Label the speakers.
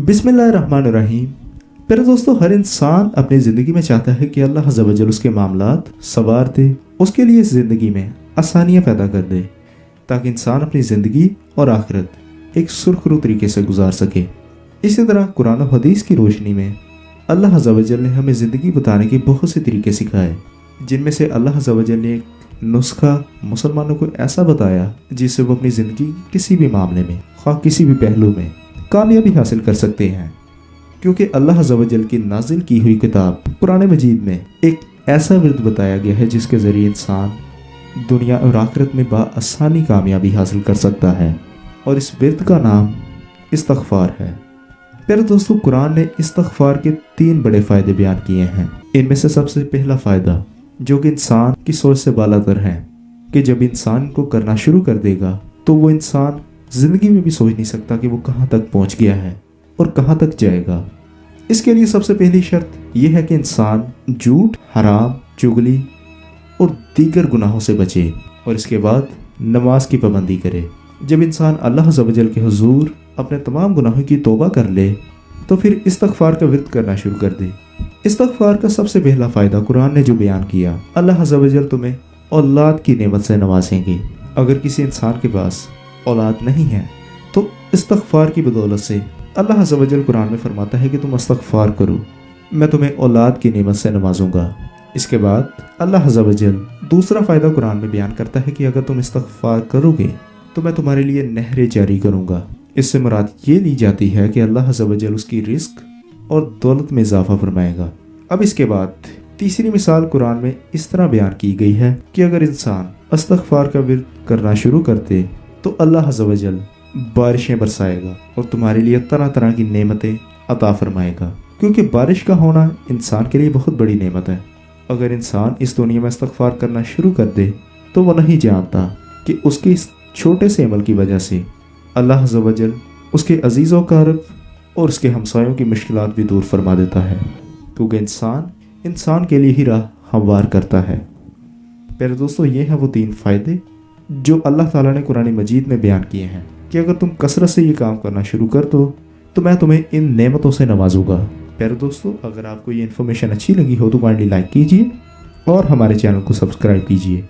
Speaker 1: बिस्मिल्लाहिर्रहमानिर्रहीम। प्यारे दोस्तों, हर इंसान अपनी ज़िंदगी में चाहता है कि अल्लाह अज़्ज़ा व जल उसके मामलात सवार दे, उसके लिए इस ज़िंदगी में आसानियाँ पैदा कर दे ताकि इंसान अपनी ज़िंदगी और आखिरत एक सुरखरू तरीके से गुजार सके। इसी तरह कुरान और हदीस की रोशनी में अल्लाह अज़्ज़ा व जल ने हमें ज़िंदगी बताने के बहुत से तरीके सिखाए, जिनमें से अल्लाह अज़्ज़ा व जल ने एक नुस्खा मुसलमानों को ऐसा बताया जिससे वो अपनी ज़िंदगी के किसी भी मामले में, ख़ास किसी भी पहलू में कामयाबी हासिल कर सकते हैं। क्योंकि अल्लाह अज़्ज़ा व जल की नाजिल की हुई किताब कुरान मजीद में एक ऐसा विर्द बताया गया है जिसके ज़रिए इंसान दुनिया और आखिरत में बआसानी कामयाबी हासिल कर सकता है, और इस विर्द का नाम इस्तग़फ़ार है। प्यारे दोस्तों, कुरान ने इस्तग़फ़ार के 3 बड़े फ़ायदे बयान किए हैं। इनमें से सबसे पहला फ़ायदा, जो कि इंसान की सोच से बालातर है, कि जब इंसान को करना शुरू कर देगा तो वो इंसान ज़िंदगी में भी सोच नहीं सकता कि वो कहाँ तक पहुँच गया है और कहाँ तक जाएगा। इसके लिए सबसे पहली शर्त यह है कि इंसान झूठ, हराम, चुगली और दीगर गुनाहों से बचे, और इसके बाद नमाज की पाबंदी करे। जब इंसान अल्लाह अज़्ज़ा व जल के हुजूर अपने तमाम गुनाहों की तौबा कर ले तो फिर इस्तग़फ़ार का विर्द करना शुरू कर दे। इस्तग़फ़ार का सबसे पहला फ़ायदा कुरान ने जो बयान किया, अल्लाह अज़्ज़ा व जल तुम्हें औलाद की नेमत से नवाजेंगे। अगर किसी इंसान के पास औलाद नहीं है तो इस्तग़फ़ार की बदौलत से अल्लाह अज़्ज़ा व जल कुरान में फरमाता है कि तुम इस्तग़फ़ार करो, मैं तुम्हें औलाद की नेमत से नवाजूंगा। इसके बाद अल्लाह अज़्ज़ा व जल दूसरा फ़ायदा कुरान में बयान करता है कि अगर तुम इस्तग़फ़ार करोगे तो मैं तुम्हारे लिए नहरें जारी करूंगा। इससे मुराद ये ली जाती है कि अल्लाह अज़्ज़ा व जल उसकी रिस्क और दौलत में इजाफा फरमाएगा। अब इसके बाद तीसरी मिसाल कुरान में इस तरह बयान की गई है कि अगर इंसान इस्तग़फ़ार का विर्द करना शुरू कर दे तो अल्लाह अज़्ज़ा व जल बारिशें बरसाएगा और तुम्हारे लिए तरह तरह की नेमतें अता फरमाएगा। क्योंकि बारिश का होना इंसान के लिए बहुत बड़ी नेमत है। अगर इंसान इस दुनिया में इस्तग़फ़ार करना शुरू कर दे तो वो नहीं जानता कि उसके इस छोटे से अमल की वजह से अल्लाह अज़्ज़ा व जल उसके अजीज़ व क़रीब और उसके हमसायों की मुश्किलात भी दूर फरमा देता है, क्योंकि इंसान के लिए ही राह हमवार करता है। प्यारे दोस्तों, ये हैं वो 3 फ़ायदे जो अल्लाह ताला ने कुरान मजीद में बयान किए हैं कि अगर तुम कसरत से ये काम करना शुरू कर दो तो मैं तुम्हें इन नेमतों से नवाजूंगा। प्यारे दोस्तों, अगर आपको ये इन्फॉर्मेशन अच्छी लगी हो तो काइंडली लाइक कीजिए और हमारे चैनल को सब्सक्राइब कीजिए।